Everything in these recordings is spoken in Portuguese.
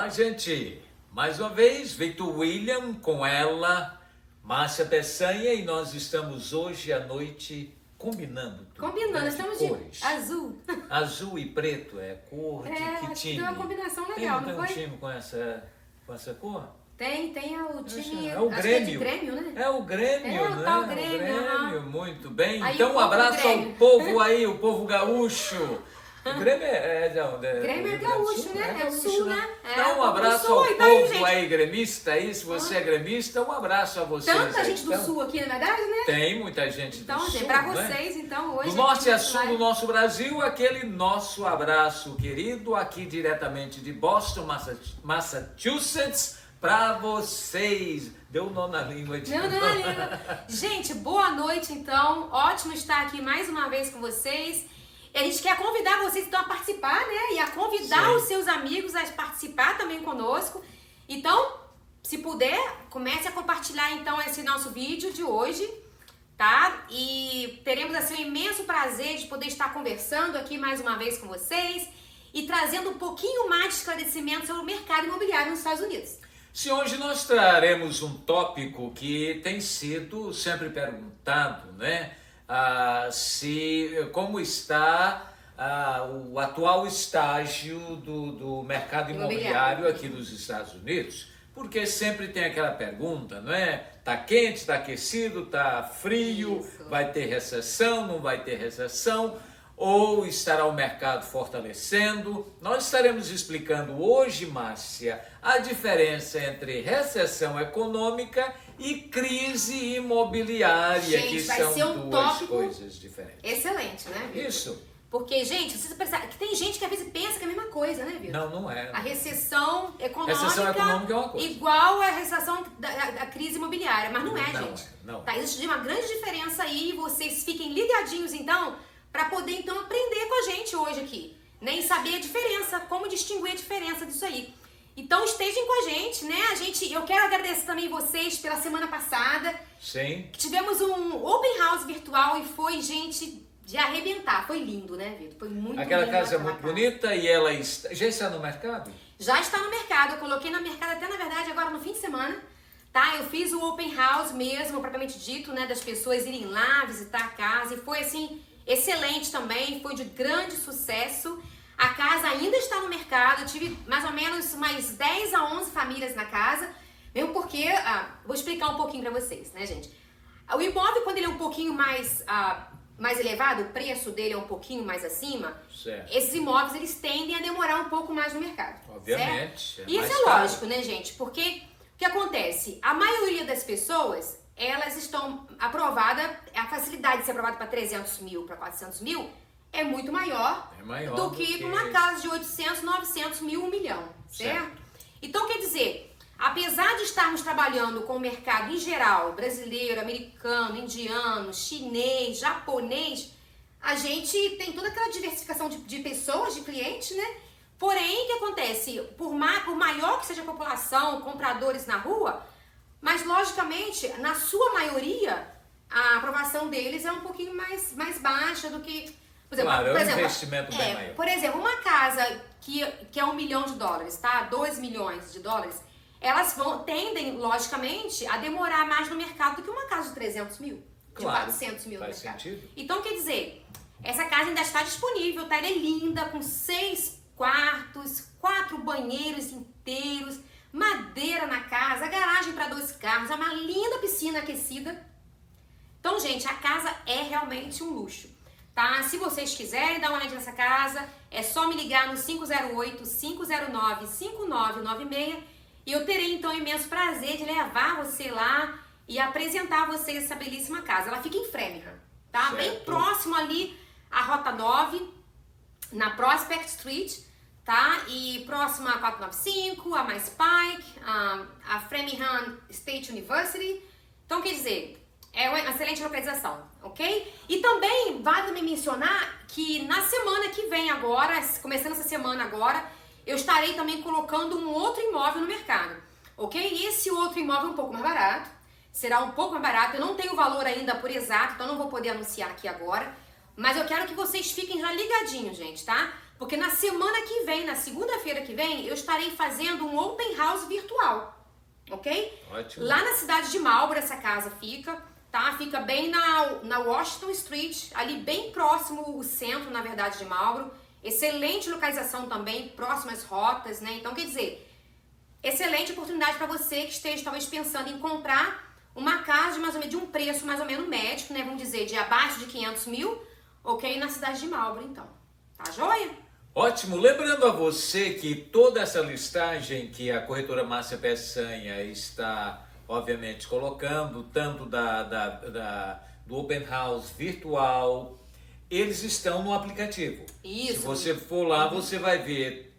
Olá, gente! Mais uma vez, Victor William com ela, Márcia Peçanha, e nós estamos hoje à noite combinando tudo. Combinando, né? estamos cores. de azul. Azul e preto é cor de que time? Tem uma combinação legal, tem não um foi? time com essa cor? Tem o time. É o acho Grêmio. que é de Grêmio, né? É o Grêmio, É, o né? tal O Grêmio, Grêmio, muito bem. Aí então o um povo do abraço ao Grêmio. povo aí, o povo gaúcho. O Grêmio Grêmio é gaúcho, né? É o sul, né? É, Então um o abraço sul, ao então aí, povo gente. aí gremista aí, se você é gremista, um abraço a vocês. Tanta aí. gente do Então, sul aqui, na verdade, né? tem muita gente Então, do gente, sul, pra né? vocês, então, hoje. Do norte aqui a nessa sul do live- nosso Brasil, aquele nosso abraço querido aqui diretamente de Boston, Massachusetts, para vocês. Deu um nó na língua. Não. Gente, boa noite, então. Ótimo estar aqui mais uma vez com vocês. E a gente quer convidar vocês, então, a participar, né? E a convidar Sim. os seus amigos a participar também conosco. Então, se puder, comece a compartilhar, então, esse nosso vídeo de hoje, tá? E teremos, assim, um imenso prazer de poder estar conversando aqui mais uma vez com vocês e trazendo um pouquinho mais de esclarecimento sobre o mercado imobiliário nos Estados Unidos. Se hoje nós traremos um tópico que tem sido sempre perguntado, né? Como está o atual estágio do mercado imobiliário aqui nos Estados Unidos, porque sempre tem aquela pergunta, não é? Tá quente, tá aquecido, tá frio, Isso. vai ter recessão, não vai ter recessão, ou estará o mercado fortalecendo? Nós estaremos explicando hoje, Márcia, a diferença entre recessão econômica e crise imobiliária, Gente, que vai são ser um duas tópico coisas diferentes. Excelente, né, Vitor? Isso? Porque, gente, você pensar que tem gente que às vezes pensa que é a mesma coisa, né, Vitor? Não, não é. A recessão econômica, Recessão econômica é uma coisa. igual a recessão da crise imobiliária, mas não é, Não gente. é, não. Tá, existe uma grande diferença aí, vocês fiquem ligadinhos, então, para poder, então, aprender com a gente hoje aqui, né, e saber a diferença, como distinguir a diferença disso aí. Então, estejam com a gente, né, eu quero agradecer também vocês pela semana passada, Sim. que tivemos um open house virtual e foi, gente, de arrebentar. Foi lindo, né, Vitor? Foi muito Aquela lindo casa é aquela muito casa. bonita e ela já está no mercado? Já está no mercado, eu coloquei no mercado até, na verdade, agora no fim de semana, tá? Eu fiz o open house mesmo, propriamente dito, né, das pessoas irem lá visitar a casa e foi, assim, excelente também, foi de grande sucesso. A casa ainda está no mercado, eu tive mais ou menos mais 10 a 11 famílias na casa, mesmo porque, vou explicar um pouquinho pra vocês, né, gente? O imóvel, quando ele é um pouquinho mais elevado, o preço dele é um pouquinho mais acima, Certo. esses imóveis, eles tendem a demorar um pouco mais no mercado. Obviamente, certo? é Isso mais é caro. lógico, né, gente? Porque o que acontece? A maioria das pessoas, elas estão aprovadas, a facilidade de ser aprovada para 300 mil, para 400 mil, é muito maior, do que para uma casa de 800, 900 mil, 1 milhão, certo? Então, quer dizer, apesar de estarmos trabalhando com o mercado em geral, brasileiro, americano, indiano, chinês, japonês, a gente tem toda aquela diversificação de pessoas, de clientes, né? Porém, o que acontece? Por maior que seja a população, compradores na rua, mas logicamente, na sua maioria, a aprovação deles é um pouquinho mais baixa do que... Claro, é um investimento bem maior. Por exemplo, uma casa que é $1 milhão, tá? 2 milhões de dólares, elas tendem, logicamente, a demorar mais no mercado do que uma casa de 300 mil, de Claro, 400 mil no faz mercado. sentido. Então, quer dizer, essa casa ainda está disponível, tá? Ela é linda, com 6 quartos, 4 banheiros inteiros, madeira na casa, garagem para 2 carros, uma linda piscina aquecida. Então, gente, a casa é realmente um luxo. Tá? Se vocês quiserem dar uma olhada nessa casa, é só me ligar no 508-509-5996 e eu terei então o imenso prazer de levar você lá e apresentar a vocês essa belíssima casa. Ela fica em Framingham, tá? Certo. Bem próximo ali à Rota 9, na Prospect Street, tá? E próximo a 495, a Mais Pike, a Framingham State University. Então, quer dizer, é uma excelente localização, ok? E também vale me mencionar que na semana que vem agora, começando essa semana agora, eu estarei também colocando um outro imóvel no mercado, ok? E esse outro imóvel é um pouco mais barato, será um pouco mais barato, eu não tenho o valor ainda por exato, então não vou poder anunciar aqui agora, mas eu quero que vocês fiquem já ligadinhos, gente, tá? Porque na semana que vem, na segunda-feira que vem, eu estarei fazendo um open house virtual, ok? Ótimo. Lá na cidade de Marlboro essa casa fica, tá? Fica bem na Washington Street, ali bem próximo o centro, na verdade, de Marlboro. Excelente localização também, próximas rotas, né? Então, quer dizer, excelente oportunidade para você que esteja talvez pensando em comprar uma casa de mais ou menos de um preço mais ou menos médio, né? Vamos dizer, de abaixo de 500 mil, ok? Na cidade de Marlboro, então. Tá joia? Ótimo. Lembrando a você que toda essa listagem que a corretora Márcia Peçanha está, obviamente, colocando, tanto do Open House virtual, eles estão no aplicativo. Isso. Se você for lá, você vai ver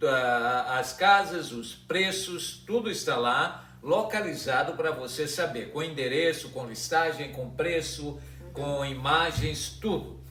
as casas, os preços, tudo está lá, localizado para você saber, com endereço, com listagem, com preço, com imagens, tudo.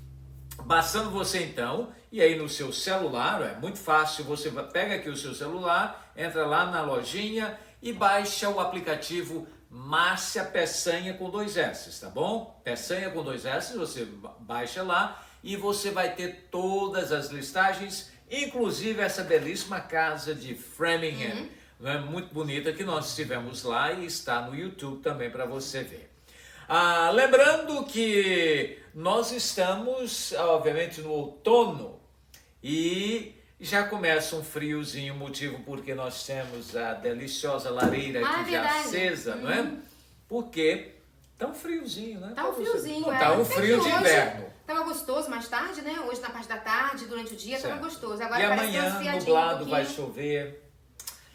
Bastando você então, e aí no seu celular, é muito fácil, você pega aqui o seu celular, entra lá na lojinha e baixa o aplicativo Márcia Peçanha com 2 S, tá bom? Peçanha com 2 S, você baixa lá e você vai ter todas as listagens, inclusive essa belíssima casa de Framingham, né, muito bonita, que nós estivemos lá e está no YouTube também para você ver. Lembrando que nós estamos, obviamente, no outono e já começa um friozinho, motivo porque nós temos a deliciosa lareira aqui já acesa, não é? Porque tá um friozinho, né? Tá um friozinho, não, tá um frio de inverno. Tava gostoso mais tarde, né? Hoje na parte da tarde, durante o dia, certo. tava gostoso. Agora e parece amanhã, nublado, vai chover.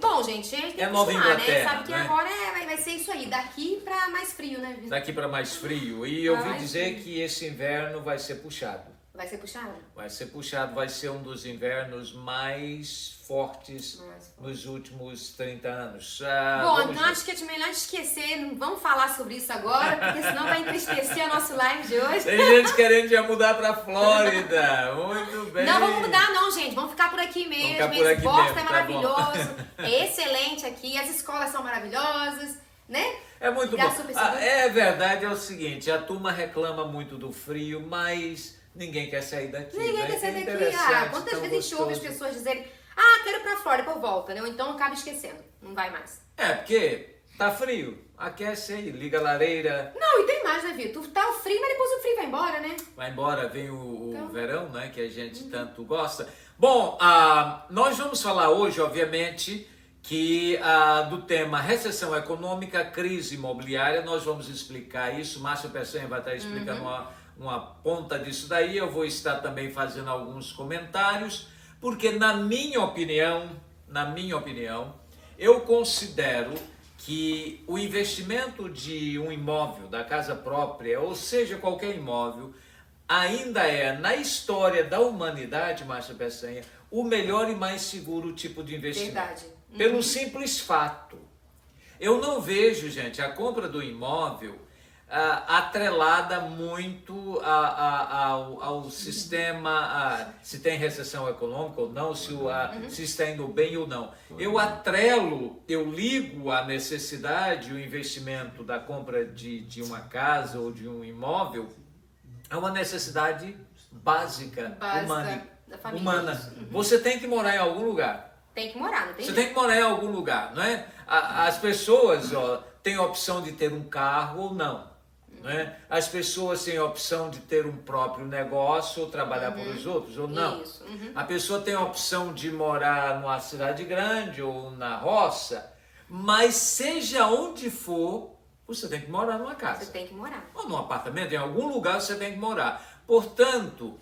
Bom, gente, a gente tem que Nova acostumar, Inglaterra, né? Sabe que né? agora vai ser isso aí, daqui pra mais frio, né? Daqui para mais frio. E eu ouvi dizer que esse inverno vai ser puxado. Vai ser puxado? Vai ser puxado, vai ser um dos invernos mais fortes nos últimos 30 anos. Bom, então acho que é melhor esquecer, não vamos falar sobre isso agora, porque senão vai entristecer a nossa live de hoje. Tem gente querendo já mudar pra Flórida. Muito bem. Não vamos mudar não, gente. Vamos ficar por aqui mesmo. Vamos ficar por aqui Boston mesmo, é maravilhoso. É excelente aqui. As escolas são maravilhosas, né? É muito bom. É verdade, é o seguinte, a turma reclama muito do frio, mas ninguém quer sair daqui. Ninguém quer sair daqui. Quantas vezes a gente ouve as pessoas dizerem, quero ir pra Flórida, depois volta, né? Ou então acaba esquecendo. Não vai mais. Porque tá frio. Aquece aí, liga a lareira. Não, e tem mais, né, Vitor? Tá o frio, mas depois o frio vai embora, né? Vai embora, vem o verão, né? Que a gente tanto gosta. Bom, nós vamos falar hoje, obviamente, que do tema recessão econômica, crise imobiliária. Nós vamos explicar isso. Márcia Peçanha vai estar explicando uma ponta disso daí. Eu vou estar também fazendo alguns comentários, porque na minha opinião, eu considero que o investimento de um imóvel, da casa própria, ou seja, qualquer imóvel, ainda é, na história da humanidade, Márcia Peçanha, o melhor e mais seguro tipo de investimento. Verdade. Pelo simples fato. Eu não vejo, gente, a compra do imóvel atrelada muito ao sistema, se tem recessão econômica ou não, se está indo bem ou não. Eu ligo a necessidade, o investimento da compra de uma casa ou de um imóvel a uma necessidade básica humana. Você tem que morar em algum lugar. Tem que morar, não tem Você jeito. tem que morar em algum lugar, não é? As pessoas têm a opção de ter um carro ou não. Né? As pessoas têm a opção de ter um próprio negócio ou trabalhar para os outros ou não. Isso. A pessoa tem a opção de morar numa cidade grande ou na roça, mas seja onde for, você tem que morar numa casa. Você tem que morar. Ou num apartamento, em algum lugar você tem que morar. Portanto,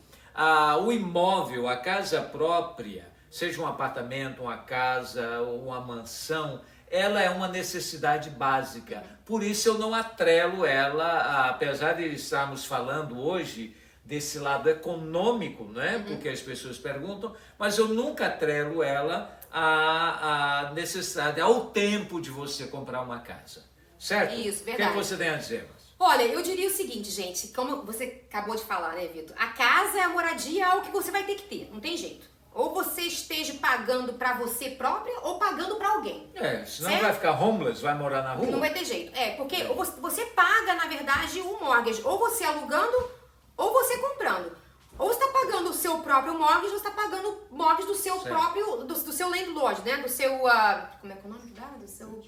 o imóvel, a casa própria, seja um apartamento, uma casa ou uma mansão, ela é uma necessidade básica. Por isso eu não atrelo ela, apesar de estarmos falando hoje desse lado econômico, né? Porque as pessoas perguntam, mas eu nunca atrelo ela à necessidade, ao tempo de você comprar uma casa. Certo? Isso, O verdade. que você tem a dizer? Olha, eu diria o seguinte, gente, como você acabou de falar, né, Vitor? A casa, a moradia é algo que você vai ter que ter, não tem jeito. Ou você esteja pagando pra você própria ou pagando pra alguém. Senão certo? vai ficar homeless, vai morar na rua. Não vai ter jeito. Porque você paga, na verdade, o mortgage, ou você alugando ou você comprando. Ou você está pagando o seu próprio mortgage, ou você está pagando o mortgage do seu próprio, do seu landlord, né? Do seu, como é que é o nome? Do seu...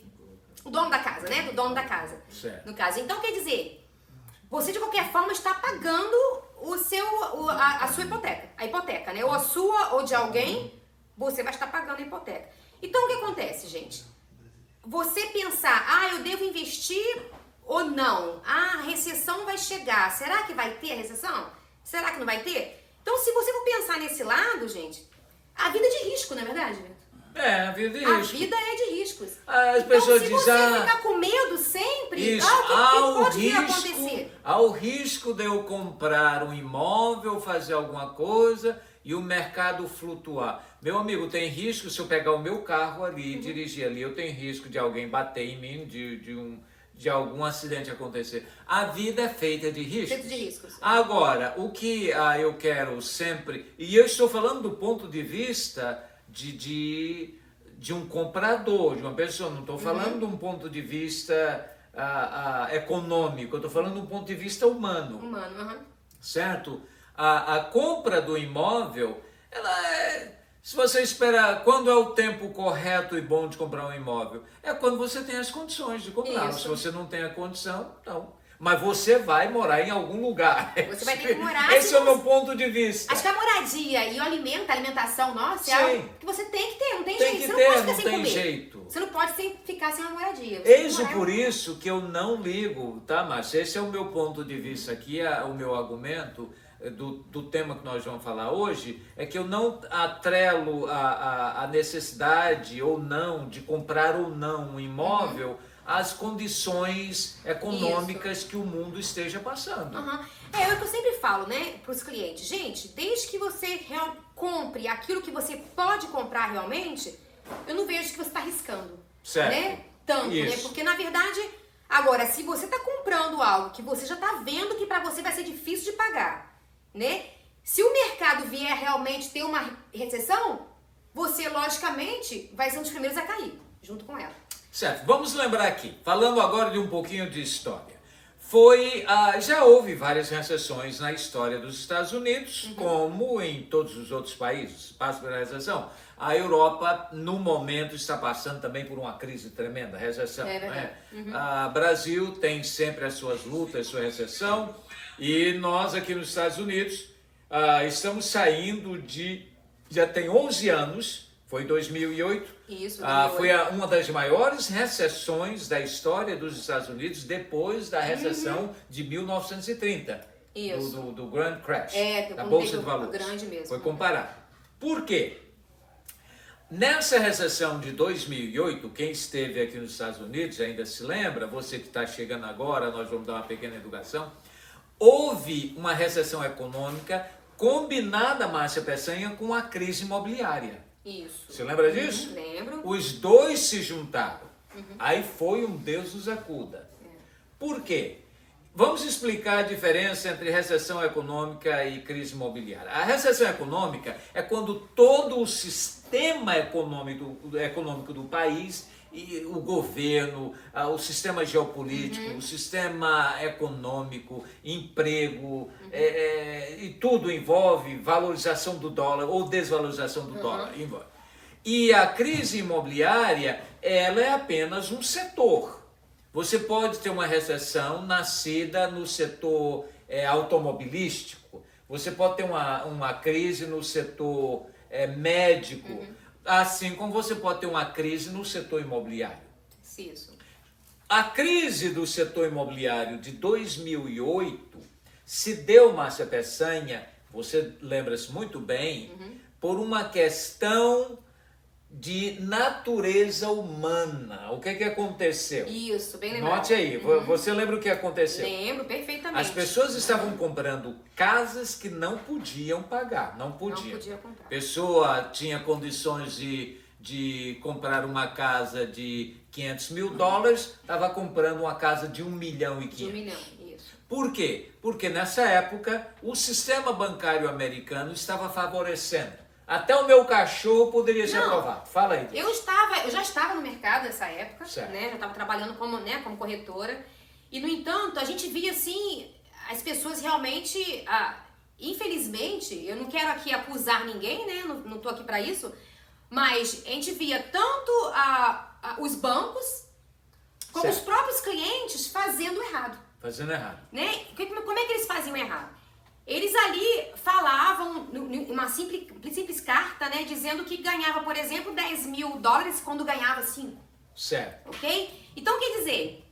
O dono da casa, né? Do dono da casa. Certo. No caso. Então, quer dizer, você de qualquer forma está pagando a sua hipoteca. A hipoteca, né? Ou a sua ou de alguém, você vai estar pagando a hipoteca. Então, o que acontece, gente? Você pensar, eu devo investir ou não? A recessão vai chegar. Será que vai ter a recessão? Será que não vai ter? Então, se você for pensar nesse lado, gente, a vida é de risco, não é verdade, Vitor? A vida é de risco. A vida é de riscos. As pessoas então, se dizem, você ficar com medo sempre, isso, o que pode vir a acontecer? Há o risco de eu comprar um imóvel, fazer alguma coisa e o mercado flutuar. Meu amigo, tem risco se eu pegar o meu carro ali e dirigir ali, eu tenho risco de alguém bater em mim, de algum acidente acontecer. A vida é feita de riscos. Feita de riscos. Agora, o que eu quero sempre, e eu estou falando do ponto de vista de um comprador, de uma pessoa, não estou falando de um ponto de vista econômico, eu estou falando de um ponto de vista humano. Certo? A compra do imóvel, ela é... Se você espera, quando é o tempo correto e bom de comprar um imóvel? É quando você tem as condições de comprar. Se você não tem a condição, não. Mas você vai morar em algum lugar. Você vai ter que morar. Esse é o meu ponto de vista. Acho que a moradia e o alimento, a alimentação nossa, é algo que você tem que ter, não tem jeito. Você não pode ficar não sem tem comer. jeito. Você não pode ficar sem uma moradia. Eis por isso que eu não ligo, tá, Márcia? Esse é o meu ponto de vista aqui, o meu argumento do tema que nós vamos falar hoje, é que eu não atrelo a necessidade ou não de comprar ou não um imóvel às condições econômicas que o mundo esteja passando. É o que eu sempre falo, né, para os clientes. Gente, desde que você compre aquilo que você pode comprar realmente, eu não vejo que você está arriscando. Certo. Né? Tanto, né? Porque na verdade, agora, se você está comprando algo que você já está vendo que para você vai ser difícil de pagar, né? Se o mercado vier realmente ter uma recessão, você logicamente vai ser um dos primeiros a cair, junto com ela. Certo, vamos lembrar aqui, falando agora de um pouquinho de história. Já houve várias recessões na história dos Estados Unidos, como em todos os outros países, passa pela recessão. A Europa, no momento, está passando também por uma crise tremenda, recessão. O Brasil tem sempre as suas lutas, sua recessão, e nós aqui nos Estados Unidos estamos saindo já tem 11 anos, foi 2008. Isso, foi uma das maiores recessões da história dos Estados Unidos depois da recessão de 1930, do Grand Crash, da Bolsa de Valores. Grande mesmo. Foi comparado. Por quê? Nessa recessão de 2008, quem esteve aqui nos Estados Unidos ainda se lembra, você que está chegando agora, nós vamos dar uma pequena educação, houve uma recessão econômica combinada, Márcia Peçanha, com a crise imobiliária. Isso. Você lembra disso? Lembro. Os dois se juntaram. Aí foi um Deus nos acuda. Por quê? Vamos explicar a diferença entre recessão econômica e crise imobiliária. A recessão econômica é quando todo o sistema econômico do país, e o governo, o sistema geopolítico, o sistema econômico, emprego, e tudo envolve valorização do dólar ou desvalorização do dólar. E a crise imobiliária, ela é apenas um setor. Você pode ter uma recessão nascida no setor automobilístico, você pode ter uma crise no setor médico, assim como você pode ter uma crise no setor imobiliário. Isso. A crise do setor imobiliário de 2008 se deu, Márcia Peçanha, você lembra-se muito bem, por uma questão de natureza humana. O que aconteceu? Isso, bem lembrado. Note aí, você lembra o que aconteceu? Lembro perfeitamente. As pessoas estavam comprando casas que não podiam pagar, não podiam. Não podia comprar. Pessoa tinha condições de comprar uma casa de $500 mil, estava comprando uma casa de 1,5 milhão. De 1 milhão, isso. Por quê? Porque nessa época o sistema bancário americano estava favorecendo. Até o meu cachorro poderia ser aprovado. Fala aí. Eu já estava no mercado nessa época, né? Já estava trabalhando como corretora. E, no entanto, a gente via, assim, as pessoas realmente infelizmente, eu não quero aqui acusar ninguém, né? Não tô aqui para isso, mas a gente via tanto os bancos como certo. os próprios clientes fazendo errado. Fazendo errado. Né? Como é que eles faziam errado? Eles ali falavam uma simples carta, né, dizendo que ganhava, por exemplo, $10.000 quando ganhava 5. Certo. Ok? Então, quer dizer,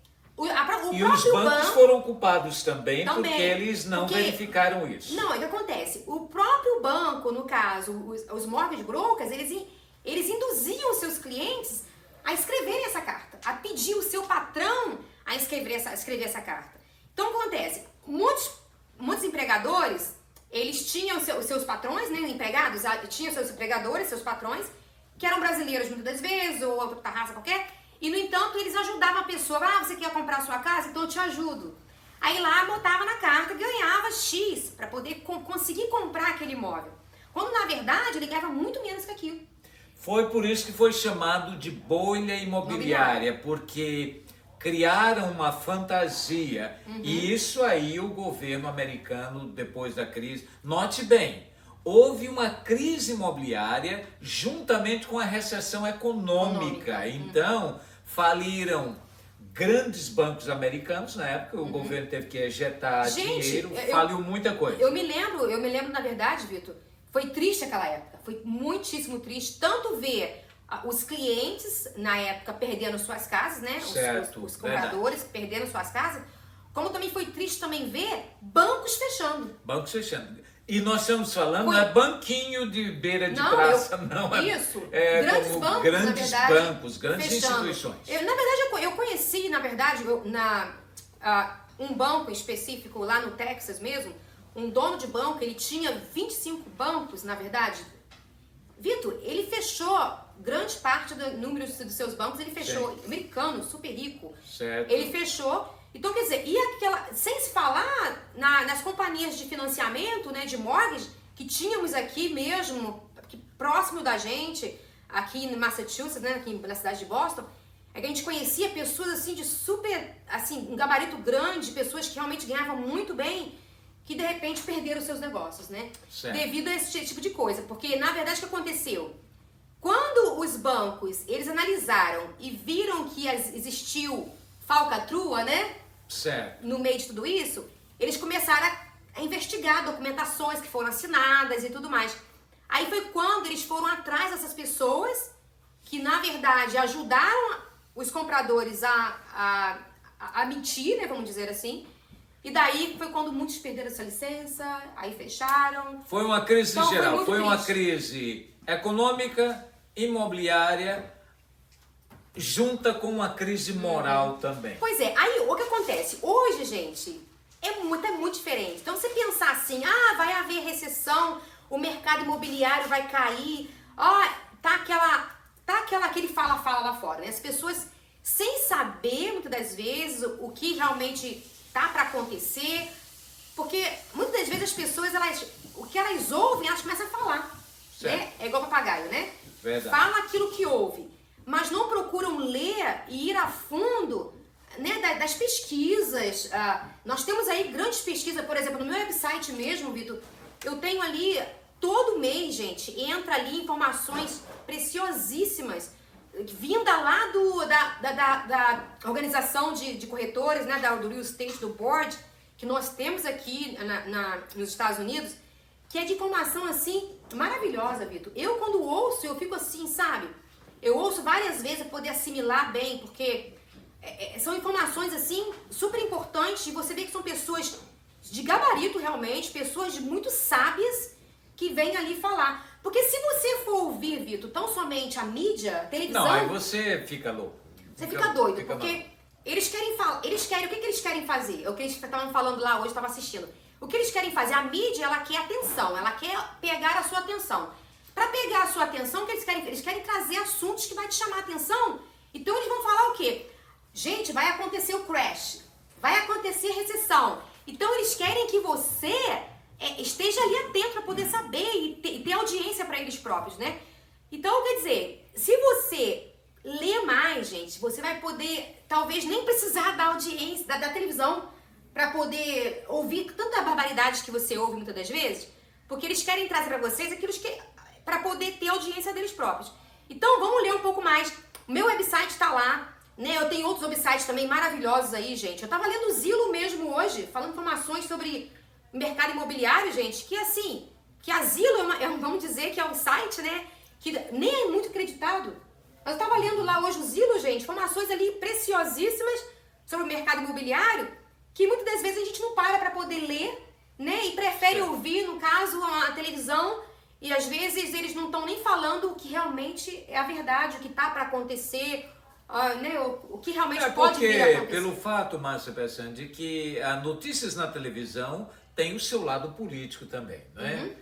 e os bancos foram culpados também porque eles não verificaram isso. Não, é o que acontece. O próprio banco, no caso, os mortgage brokers, eles induziam os seus clientes a escreverem essa carta, a pedir o seu patrão a escrever essa carta. Então, o que acontece? Muitos empregadores, eles tinham os seus patrões, né, empregados, tinham seus empregadores, seus patrões, que eram brasileiros muitas das vezes, ou outra raça qualquer, e, no entanto, eles ajudavam a pessoa. Você quer comprar a sua casa? Então eu te ajudo. Aí lá botava na carta, ganhava X para poder conseguir comprar aquele imóvel. Quando, na verdade, ele ganhava muito menos que aquilo. Foi por isso que foi chamado de bolha imobiliária, porque criaram uma fantasia. E isso aí o governo americano, depois da crise... Note bem, houve uma crise imobiliária juntamente com a recessão econômica. Então, faliram grandes bancos americanos na época, o governo teve que ejetar dinheiro, faliu muita coisa. Eu me lembro, na verdade, Vitor, foi triste aquela época, foi muitíssimo triste, tanto ver os clientes, na época, perdendo suas casas, né? Os compradores perdendo suas casas, como também foi triste também ver bancos fechando. Bancos fechando. E nós estamos falando, não é banquinho de beira de praça, não. Isso. Grandes bancos, grandes bancos, grandes instituições. Na verdade, eu conheci, um banco específico lá no Texas mesmo, um dono de banco, ele tinha 25 bancos, na verdade. Vitor, ele fechou grande parte do número dos seus bancos, ele fechou. Certo. Americano, super rico. Certo. Ele fechou. Então, quer dizer, sem se falar nas companhias de financiamento, né, de mortgage, que tínhamos aqui mesmo, aqui próximo da gente, aqui no Massachusetts, né, aqui na cidade de Boston, é que a gente conhecia pessoas assim de super, assim, um gabarito grande, pessoas que realmente ganhavam muito bem, que de repente perderam seus negócios, né? Certo. Devido a esse tipo de coisa. Porque, na verdade, o que aconteceu? Quando os bancos, eles analisaram e viram que existiu falcatrua, né? Certo. No meio de tudo isso, eles começaram a investigar documentações que foram assinadas e tudo mais. Aí foi quando eles foram atrás dessas pessoas que, na verdade, ajudaram os compradores a mentir, né, vamos dizer assim. E daí foi quando muitos perderam essa licença, aí fecharam. Foi uma crise geral, foi uma crise econômica, imobiliária, junta com uma crise moral também. Pois é, aí o que acontece? Hoje, gente, é muito diferente. Então, você pensar assim, vai haver recessão, o mercado imobiliário vai cair, tá aquele fala-fala lá fora, né? As pessoas, sem saber, muitas das vezes, o que realmente tá para acontecer, porque muitas das vezes as pessoas, o que elas ouvem, elas começam a falar, né? É igual papagaio, né? Verdade. Fala aquilo que ouve, mas não procuram ler e ir a fundo, né, das pesquisas. Nós temos aí grandes pesquisas, por exemplo, no meu website mesmo, Vitor, eu tenho ali, todo mês, gente, entra ali informações preciosíssimas, vinda lá da organização de corretores, né, do Real Estate, do Board, que nós temos aqui nos Estados Unidos, que é de informação, assim, maravilhosa, Vitor. Eu, quando ouço, eu fico assim, sabe? Eu ouço várias vezes para poder assimilar bem, porque são informações, assim, super importantes, e você vê que são pessoas de gabarito, realmente, pessoas muito sábias que vêm ali falar. Porque se você for ouvir, Vitor, tão somente a mídia, a televisão... Não, aí você fica louco. Você fica doido, porque eles querem falar... o que eles querem fazer? É o que eles estavam falando lá hoje, eu estava assistindo. O que eles querem fazer? A mídia, ela quer atenção, ela quer pegar a sua atenção. Para pegar a sua atenção, o que eles querem? Eles querem trazer assuntos que vai te chamar a atenção. Então eles vão falar o quê? Gente, vai acontecer o crash, vai acontecer recessão. Então eles querem que você esteja ali atento para poder saber e ter audiência para eles próprios, né? Então, quer dizer, se você lê mais, gente, você vai poder, talvez nem precisar da audiência, da televisão, para poder ouvir tanta barbaridade que você ouve muitas das vezes, porque eles querem trazer para vocês aquilo que para poder ter audiência deles próprios. Então vamos ler um pouco mais. O meu website está lá, né? Eu tenho outros websites também maravilhosos aí, gente. Eu tava lendo o Zillow mesmo hoje, falando informações sobre mercado imobiliário, gente, que assim, que a Zillow vamos dizer que é um site, né, que nem é muito acreditado. Mas eu tava lendo lá hoje o Zillow, gente, informações ali preciosíssimas sobre o mercado imobiliário, que muitas das vezes a gente não para poder ler, né, e prefere ouvir, no caso, a televisão, e às vezes eles não estão nem falando o que realmente é a verdade, o que tá para acontecer, né, o que realmente pode vir a acontecer. Pelo fato, Márcia Pessan, de que as notícias na televisão têm o seu lado político também, né?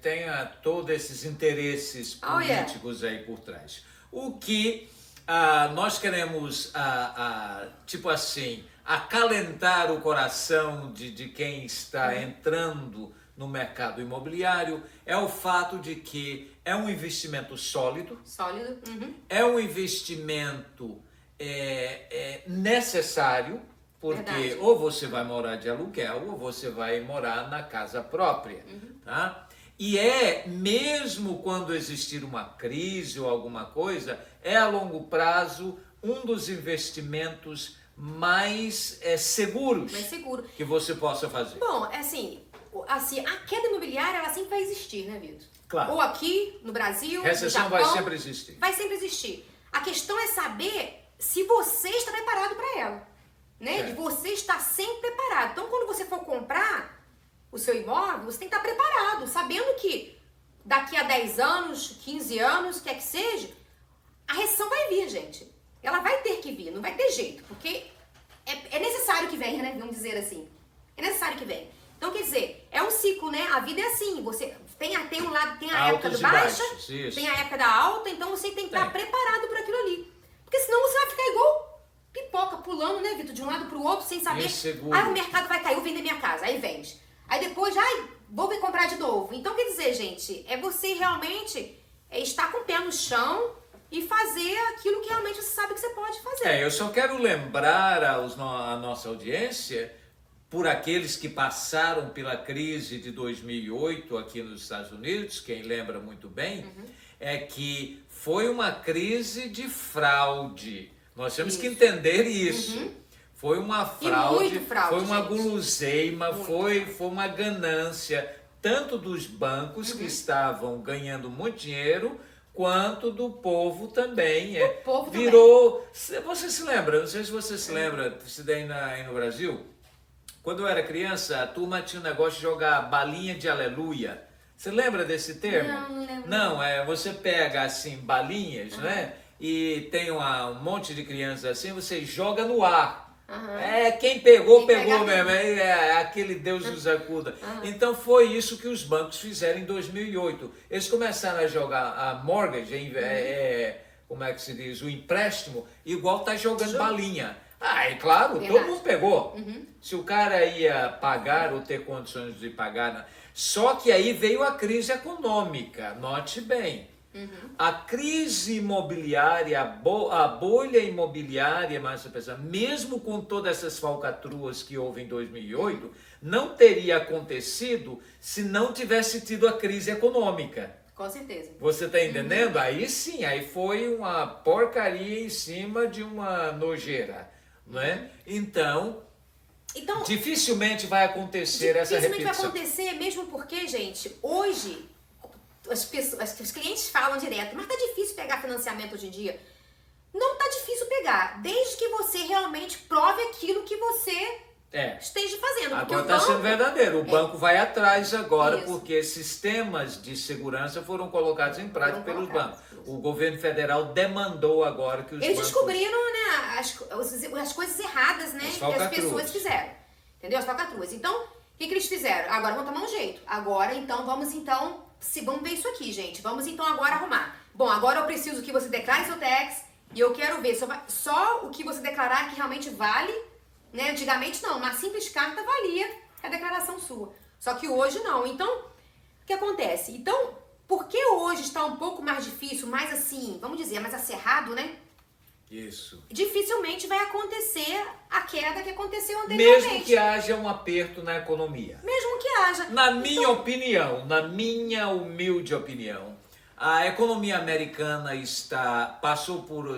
Tem todos esses interesses políticos aí por trás. O que nós queremos, tipo assim, acalentar o coração de quem está entrando no mercado imobiliário é o fato de que é um investimento sólido. Sólido. É um investimento necessário, porque ou você vai morar de aluguel ou você vai morar na casa própria, tá? E mesmo quando existir uma crise ou alguma coisa, a longo prazo um dos investimentos mais seguros que você possa fazer. Bom, assim, a queda imobiliária, ela sempre vai existir, né, Vitor? Claro. Ou aqui, no Brasil, recessão no Japão, vai sempre existir. Vai sempre existir. A questão é saber se você está preparado para ela, né? De você estar sempre preparado. Então, quando você for comprar o seu imóvel, você tem que estar preparado, sabendo que daqui a 10 anos, 15 anos, quer que seja, a recessão vai vir, gente. Ela vai ter que vir, não vai ter jeito, porque é necessário que venha, né? Vamos dizer assim. É necessário que venha. Então, quer dizer, é um ciclo, né? A vida é assim. Você tem um lado, tem a época do baixa, tem a época da alta, então você tem que estar preparado para aquilo ali. Porque senão você vai ficar igual pipoca, pulando, né, Vitor? De um lado pro outro, sem saber. O mercado vai cair, eu vou vender minha casa. Aí vende. Aí depois, vou me comprar de novo. Então, quer dizer, gente, é você realmente estar com o pé no chão e fazer aquilo que realmente você sabe que você pode fazer. Eu só quero lembrar a nossa audiência, por aqueles que passaram pela crise de 2008 aqui nos Estados Unidos, quem lembra muito bem, é que foi uma crise de fraude. Nós temos que entender isso. Foi uma fraude, foi uma guloseima, foi uma ganância, tanto dos bancos que estavam ganhando muito dinheiro, quanto do povo também. O povo virou. Você se lembra? Não sei se você se lembra, se daí aí no Brasil, quando eu era criança, a turma tinha um negócio de jogar balinha de aleluia. Você lembra desse termo? Não lembro. Não, você pega assim balinhas, né? E tem um monte de crianças assim, você joga no ar. Quem pegou mesmo, aquele Deus nos acuda. Então foi isso que os bancos fizeram em 2008. Eles começaram a jogar a mortgage, como é que se diz, o empréstimo, igual tá jogando balinha. Claro, todo mundo pegou. Se o cara ia pagar ou ter condições de pagar. Só que aí veio a crise econômica, note bem. A crise imobiliária, a bolha imobiliária, mesmo com todas essas falcatruas que houve em 2008, não teria acontecido se não tivesse tido a crise econômica. Com certeza. Você está entendendo? Aí sim, aí foi uma porcaria em cima de uma nojeira, não é? Então, dificilmente vai acontecer essa repetição. Dificilmente vai acontecer, mesmo porque, gente, hoje os clientes falam direto, mas tá difícil pegar financiamento hoje em dia. Não tá difícil pegar, desde que você realmente prove aquilo que você esteja fazendo. Agora está sendo verdadeiro. O banco vai atrás agora, porque sistemas de segurança foram colocados em prática pelos bancos. O governo federal demandou agora que os bancos... Eles descobriram, né, as coisas erradas, né, que as pessoas fizeram. Entendeu? As falcatruas. Então, o que eles fizeram? Agora vão tomar um jeito. Agora, então, vamos ver isso aqui, gente. Vamos então agora arrumar. Bom, agora eu preciso que você declare seu tax e eu quero ver só o que você declarar que realmente vale, né? Antigamente não, uma simples carta valia a declaração sua. Só que hoje não. Então, o que acontece? Então, por que hoje está um pouco mais difícil, mais assim, vamos dizer, mais acerrado, né? Isso. Dificilmente vai acontecer a queda que aconteceu anteriormente. Mesmo que haja um aperto na economia. Mesmo que haja. Na minha opinião, na minha humilde opinião, a economia americana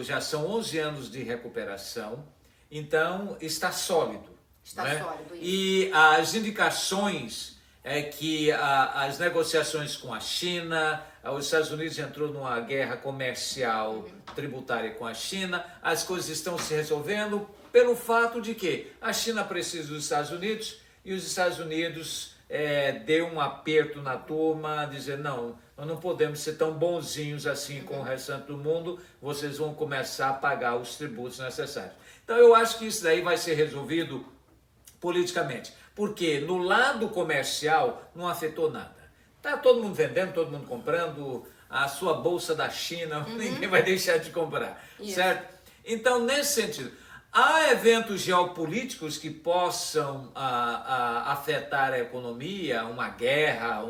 já são 11 anos de recuperação, então está sólido. Está né? sólido, isso. E as indicações é que as negociações com a China, os Estados Unidos entrou numa guerra comercial tributária com a China, as coisas estão se resolvendo pelo fato de que a China precisa dos Estados Unidos e os Estados Unidos deu um aperto na turma, dizer não, nós não podemos ser tão bonzinhos assim com o restante do mundo, vocês vão começar a pagar os tributos necessários. Então eu acho que isso daí vai ser resolvido politicamente, porque no lado comercial não afetou nada. Tá todo mundo vendendo, todo mundo comprando, a sua bolsa da China, ninguém vai deixar de comprar, certo? Então, nesse sentido, há eventos geopolíticos que possam afetar a economia, uma guerra,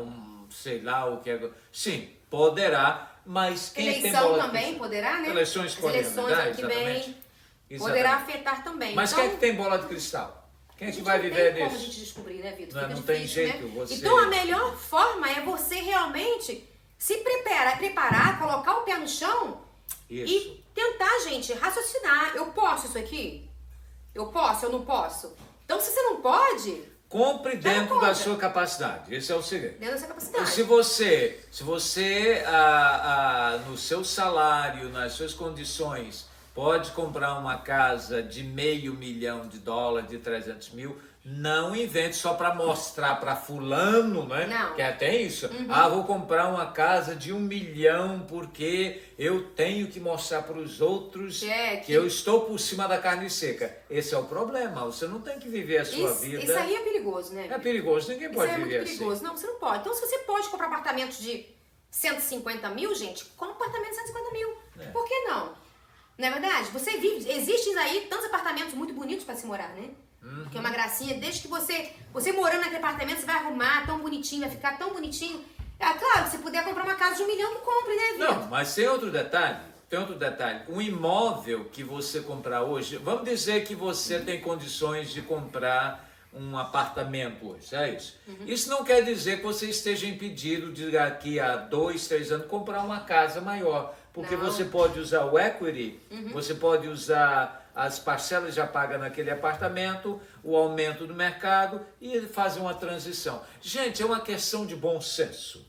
sei lá o que é. Sim, poderá, mas quem tem bola também poderá, né? Eleições ano que vem poderá afetar também. Mas então, quem é que tem bola de cristal? Quem é que vai viver nisso? Não tem como a gente descobrir, né, Vitor? Não tem jeito. Né? Você... Então a melhor forma é você realmente se preparar, colocar o pé no chão e tentar, gente, raciocinar. Eu posso isso aqui? Eu posso? Eu não posso? Então se você não pode... Compre dentro da sua capacidade. Esse é o segredo. Dentro da sua capacidade. Se você no seu salário, nas suas condições, pode comprar uma casa de $500 milhão, de 300 mil, não invente só para mostrar para fulano, né? Não. Que até isso. Vou comprar uma casa de $1 milhão porque eu tenho que mostrar para os outros que eu estou por cima da carne seca. Esse é o problema. Você não tem que viver a sua vida. Isso aí é perigoso, né? É perigoso. Ninguém pode viver assim. Isso é muito perigoso. Não, você não pode. Então, se você pode comprar apartamento de 150 mil, gente, compra um apartamento de 150 mil. Por que não? Não é verdade? Existem aí tantos apartamentos muito bonitos para se morar, né? Que é uma gracinha. Desde que você morando naquele apartamento, você vai arrumar tão bonitinho, vai ficar tão bonitinho. Claro, se puder comprar uma casa de $1 milhão, que compre, né, Vitor? Não, mas tem outro detalhe. Um imóvel que você comprar hoje, vamos dizer que você tem condições de comprar um apartamento hoje, é isso? Isso não quer dizer que você esteja impedido de daqui a 2, 3 anos comprar uma casa maior. Porque você pode usar o equity, você pode usar as parcelas já pagas naquele apartamento, o aumento do mercado e fazer uma transição. Gente, é uma questão de bom senso.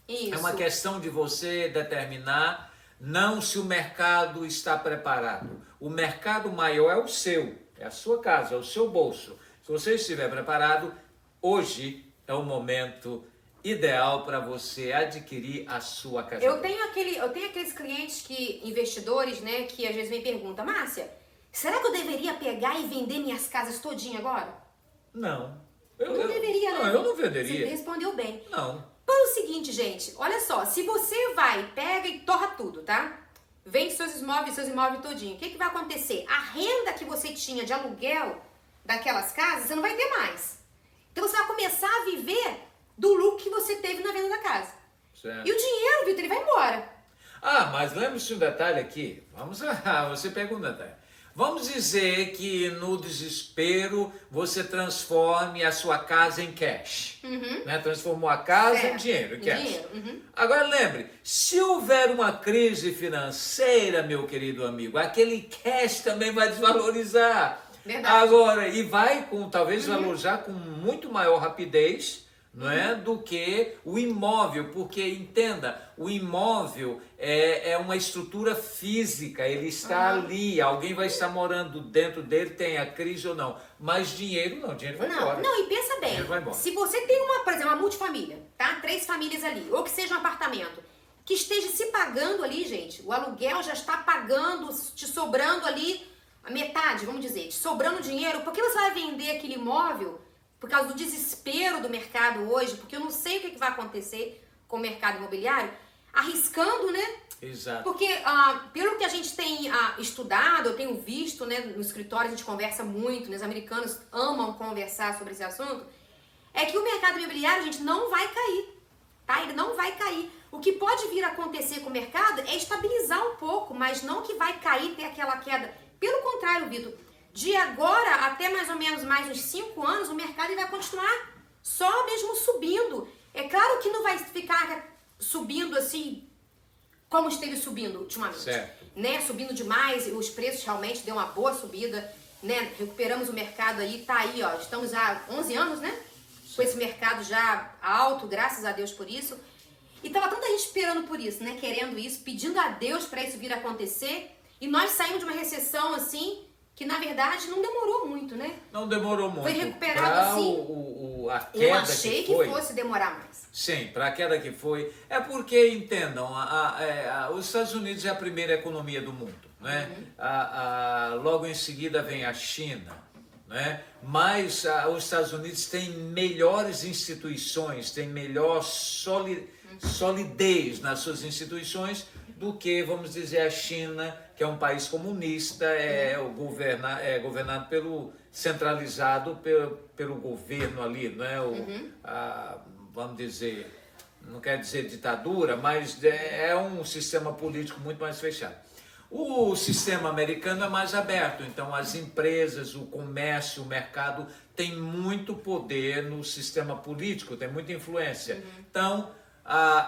Isso. É uma questão de você determinar não se o mercado está preparado. O mercado maior é o seu, é a sua casa, é o seu bolso. Se você estiver preparado, hoje é o momento ideal para você adquirir a sua casa. Eu tenho aqueles clientes investidores, né, que às vezes me perguntam, Márcia, será que eu deveria pegar e vender minhas casas todinha agora? Não. Eu não deveria, não. Eu não venderia. Você respondeu bem. Não. Pelo seguinte, gente, olha só, se você pega e torra tudo, tá? Vende seus imóveis todinho. O que vai acontecer? A renda que você tinha de aluguel daquelas casas, você não vai ter mais. Então você vai começar a viver do lucro que você teve na venda da casa. Certo. E o dinheiro, Vitor, ele vai embora. Mas lembre-se um detalhe aqui. Você pegou um detalhe. Vamos dizer que no desespero você transforme a sua casa em cash. Né? Transformou a casa em dinheiro, cash. Agora lembre, se houver uma crise financeira, meu querido amigo, aquele cash também vai desvalorizar. Verdade. Agora, e vai talvez valorizar com muito maior rapidez, não é, do que o imóvel, porque entenda, o imóvel é uma estrutura física, ele está ali, alguém vai estar morando dentro dele, tem a crise ou não, mas dinheiro não, dinheiro vai embora. Não, e pensa bem, se você tem por exemplo, uma multifamília, tá? 3 famílias ali, ou que seja um apartamento, que esteja se pagando ali, gente, o aluguel já está pagando, te sobrando ali a metade, vamos dizer, te sobrando dinheiro, por que você vai vender aquele imóvel? Por causa do desespero do mercado hoje, porque eu não sei o que vai acontecer com o mercado imobiliário, arriscando, né? Exato. Porque pelo que a gente tem estudado, eu tenho visto, né, no escritório a gente conversa muito, né, os americanos amam conversar sobre esse assunto, é que o mercado imobiliário, gente, não vai cair, tá? Ele não vai cair. O que pode vir a acontecer com o mercado é estabilizar um pouco, mas não que vai cair, ter aquela queda. Pelo contrário, Vitor, de agora até mais ou menos mais uns 5 anos, o mercado vai continuar só mesmo subindo. É claro que não vai ficar subindo assim como esteve subindo ultimamente. Certo. Né? Subindo demais, os preços realmente deu uma boa subida, né? Recuperamos o mercado aí, tá aí, ó, estamos há 11 anos, né? Com esse mercado já alto, graças a Deus por isso. E tava tanta gente esperando por isso, né? Querendo isso, pedindo a Deus para isso vir a acontecer. E nós saímos de uma recessão assim, que na verdade não demorou muito, né? Não demorou muito. Foi recuperado assim. A queda eu achei que fosse demorar mais. Sim, para a queda que foi. É porque, entendam, os Estados Unidos é a primeira economia do mundo, né? Logo em seguida vem a China, né? Mas os Estados Unidos têm melhores instituições, têm melhor solidez nas suas instituições do que, vamos dizer, a China, que é um país comunista, governado centralizado pelo governo ali, não é? Vamos dizer, não quer dizer ditadura, mas é um sistema político muito mais fechado. O sistema americano é mais aberto, então as empresas, o comércio, o mercado tem muito poder no sistema político, tem muita influência. Então,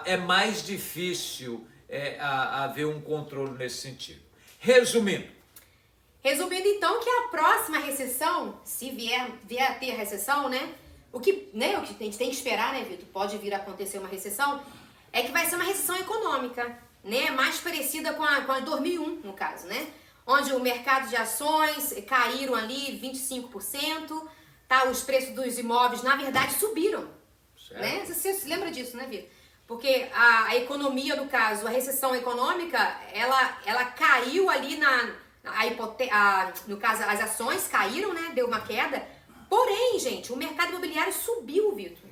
é mais difícil haver um controle nesse sentido. Resumindo então, que a próxima recessão, se vier a ter recessão, né? O que a gente tem que esperar, né, Vitor? Pode vir a acontecer uma recessão, é que vai ser uma recessão econômica, né? Mais parecida com a de 2001, no caso, né? Onde o mercado de ações caíram ali 25%, tá? Os preços dos imóveis, na verdade, subiram. Certo. Né? Você se lembra disso, né, Vitor? Porque a economia, no caso, a recessão econômica, ela caiu ali no caso, as ações caíram, né? Deu uma queda. Porém, gente, o mercado imobiliário subiu, Vitor.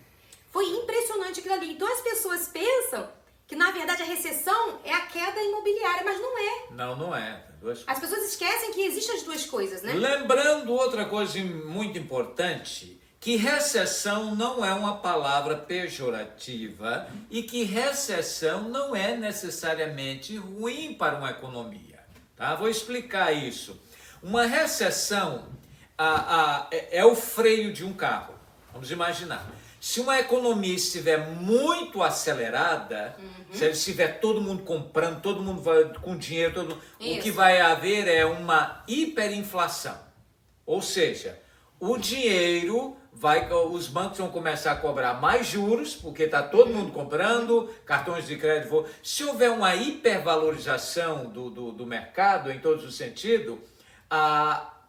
Foi impressionante aquilo ali. Então as pessoas pensam que, na verdade, a recessão é a queda imobiliária, mas não é. Não é. As pessoas esquecem que existem as duas coisas, né? Lembrando outra coisa muito importante, que recessão não é uma palavra pejorativa e que recessão não é necessariamente ruim para uma economia. Tá? Vou explicar isso. Uma recessão é o freio de um carro. Vamos imaginar. Se uma economia estiver muito acelerada, se estiver todo mundo comprando, todo mundo vai com dinheiro, o que vai haver é uma hiperinflação. Ou seja, o dinheiro os bancos vão começar a cobrar mais juros, porque está todo mundo comprando, cartões de crédito. Se houver uma hipervalorização do mercado, em todos os sentidos,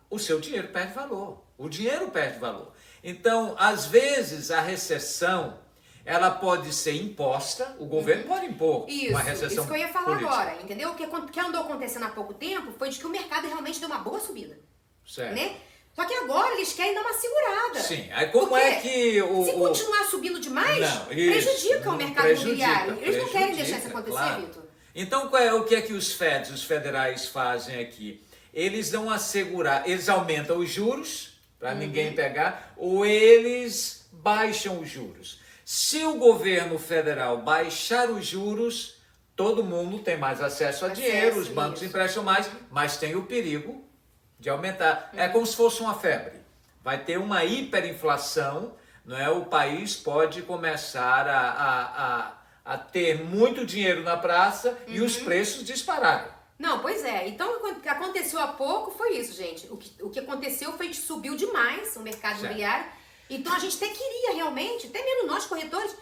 o seu dinheiro perde valor. O dinheiro perde valor. Então, às vezes, a recessão, ela pode ser imposta, o governo pode impor uma recessão isso que eu ia falar política. agora, entendeu? O que andou acontecendo há pouco tempo foi de que o mercado realmente deu uma boa subida. Certo. Né? Só que agora eles querem dar uma segurada. Sim, aí como é que se continuar subindo demais, prejudica o mercado imobiliário. Eles não querem deixar isso acontecer, claro. Vitor. Então, o que é que os federais fazem aqui? Eles dão eles aumentam os juros, para ninguém pegar, ou eles baixam os juros. Se o governo federal baixar os juros, todo mundo tem mais acesso a dinheiro, os bancos emprestam mais, mas tem o perigo de aumentar. É como se fosse uma febre. Vai ter uma hiperinflação, não é? O país pode começar a ter muito dinheiro na praça e os preços dispararem. Não, pois é. Então, o que aconteceu há pouco foi isso, gente. O que aconteceu foi que subiu demais o mercado imobiliário. Então, a gente até queria realmente, até mesmo nós corretores,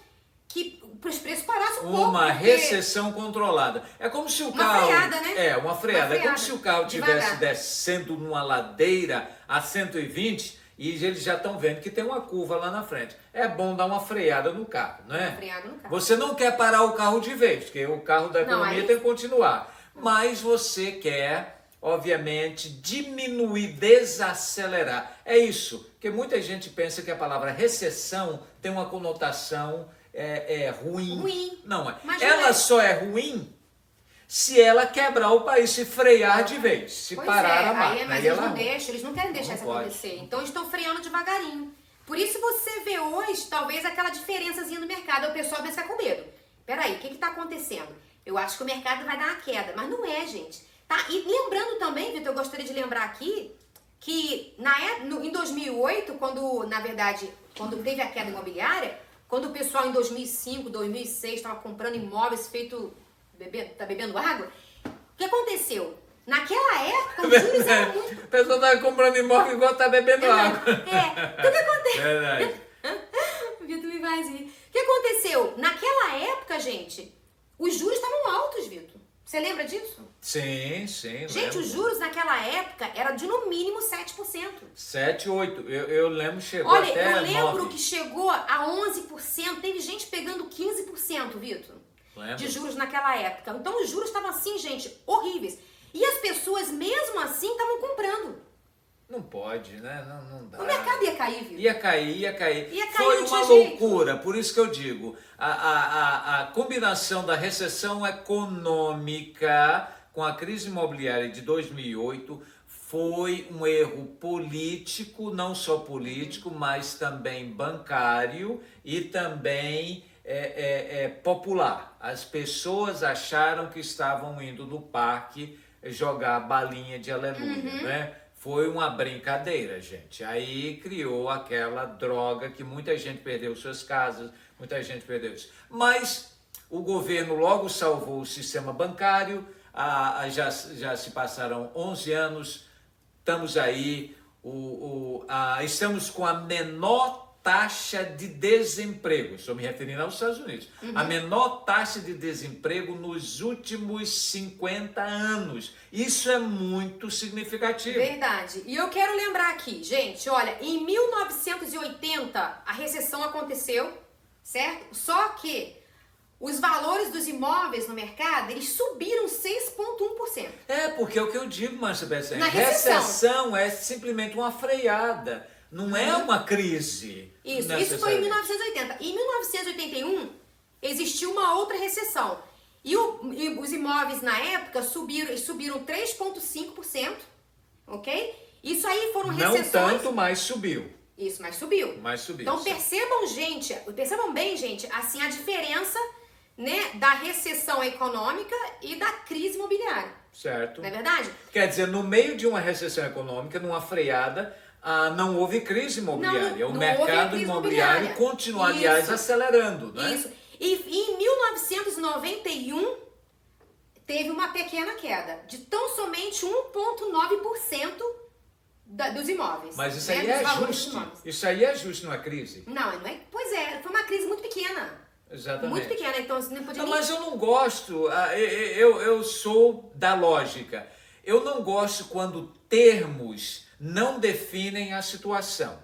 que os preços parassem um pouco. Uma recessão controlada. É como se o carro... Uma freada, né? Uma freada. É como se o carro estivesse descendo numa ladeira a 120 e eles já estão vendo que tem uma curva lá na frente. É bom dar uma freada no carro, não é? Uma freada no carro. Você não quer parar o carro de vez, porque o carro da economia tem que continuar. Mas você quer, obviamente, diminuir, desacelerar. É isso, porque muita gente pensa que a palavra recessão tem uma conotação ruim. Não é. Ela só é ruim se ela quebrar o país, se frear de vez, se parar a máquina. Mas eles não querem deixar isso acontecer. Então eles estão freando devagarinho. Por isso você vê hoje, talvez, aquela diferençazinha no mercado. O pessoal pensa com medo. peraí, o que está acontecendo? Eu acho que o mercado vai dar uma queda, mas não é, gente. Tá? E lembrando também, Vitor, eu gostaria de lembrar aqui que em 2008, quando teve a queda imobiliária, quando o pessoal em 2005, 2006 estava comprando imóveis tá bebendo água, o que aconteceu? Naquela época, os juros eram muito... O pessoal estava comprando imóvel igual tá bebendo água. O que aconteceu? Verdade. Vitor me faz rir. O que aconteceu? Naquela época, gente, os juros estavam altos, Vitor. Você lembra disso? Sim. Gente, lembro. os juros naquela época eram de no mínimo 7%. 7, 8. Eu lembro, chegou Olha, até eu lembro 9. que chegou a 11%. Teve gente pegando 15%, Vitor. Lembro. De juros naquela época. Então os juros estavam assim, gente, horríveis. E as pessoas, mesmo assim, estavam comprando. Não pode, né? Não dá. O mercado ia cair, Vitor. Ia cair. não Foi uma tinha loucura, jeito. por isso que eu digo, a combinação da recessão econômica com a crise imobiliária de 2008 foi um erro político, não só político, mas também bancário e também popular. As pessoas acharam que estavam indo no parque jogar balinha de aleluia, né? Foi uma brincadeira, gente. Aí criou aquela droga que muita gente perdeu suas casas, muita gente perdeu isso. Mas o governo logo salvou o sistema bancário, já se passaram 11 anos, estamos aí, estamos com a menor taxa de desemprego, estou me referindo aos Estados Unidos, a menor taxa de desemprego nos últimos 50 anos. Isso é muito significativo. Verdade. E eu quero lembrar aqui, gente, olha, em 1980 a recessão aconteceu, certo? Só que os valores dos imóveis no mercado, eles subiram 6,1%. Porque é o que eu digo, Márcia Bessem, Na recessão é simplesmente uma freada, não é uma crise. Isso foi em 1980. Em 1981, existiu uma outra recessão. E os imóveis na época subiram 3,5%, ok? Isso aí foram recessões... Não tanto, mas subiu. Isso, mas subiu. Então sim. percebam bem, gente, assim, a diferença, né, da recessão econômica e da crise imobiliária. Certo. Não é verdade? Quer dizer, no meio de uma recessão econômica, numa freada, não houve crise imobiliária. O mercado imobiliário continua, aliás, acelerando, né? Isso. E em 1991 teve uma pequena queda de tão somente 1,9% dos imóveis. Mas isso aí é ajuste. Isso aí é ajuste numa crise. Não é. Pois é, foi uma crise muito pequena. Exatamente. Muito pequena, então você não podia Mas eu não gosto, eu sou da lógica. Eu não gosto quando termos não definem a situação.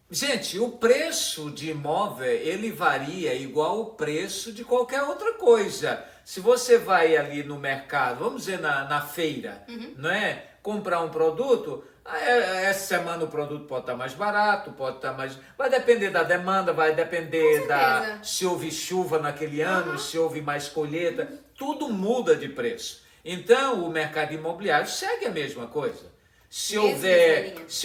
Gente, o preço de imóvel, ele varia igual o preço de qualquer outra coisa. Se você vai ali no mercado, vamos dizer na feira, não é? Comprar um produto, essa semana o produto pode estar mais barato, pode estar mais... Vai depender da demanda, vai depender se houve chuva naquele ano, se houve mais colheita, tudo muda de preço. Então, o mercado imobiliário segue a mesma coisa. Se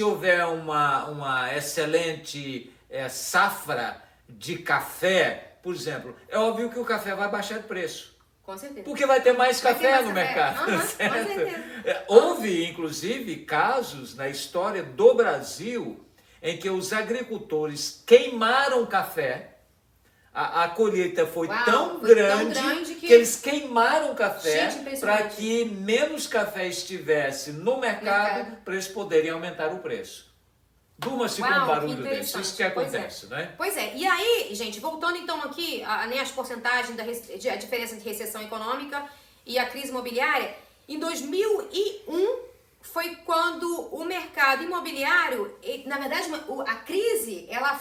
houver uma excelente safra de café, por exemplo, é óbvio que o café vai baixar de preço. Com certeza. Porque vai ter mais café no mercado. Com certeza. Houve, inclusive, casos na história do Brasil em que os agricultores queimaram café. A colheita foi tão grande que eles queimaram o café para que menos café estivesse no mercado para eles poderem aumentar o preço. Durma-se com um barulho desse, isso que acontece, né? Pois é, e aí, gente, voltando então aqui as porcentagens a diferença de recessão econômica e a crise imobiliária, em 2001 foi quando o mercado imobiliário, na verdade, a crise, ela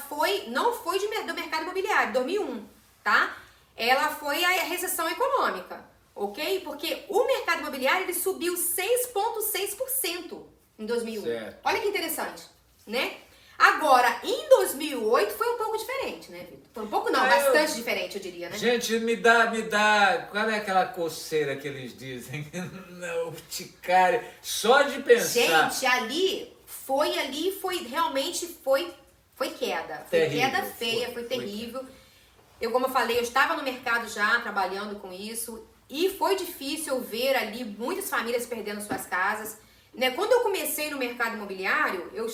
não foi do mercado imobiliário, 2001, tá? Ela foi a recessão econômica, ok? Porque o mercado imobiliário, ele subiu 6,6% em 2001. Certo. Olha que interessante, né? Agora, em 2008 foi um pouco diferente, né, Vitor? Foi um pouco não, bastante diferente, eu diria, né? Gente, me dá, qual é aquela coceira que eles dizem? Não, urticária, só de pensar. Gente, foi realmente queda. Foi terrível, queda feia, foi terrível. como eu falei, eu estava no mercado já trabalhando com isso e foi difícil eu ver ali muitas famílias perdendo suas casas. Né? Quando eu comecei no mercado imobiliário, eu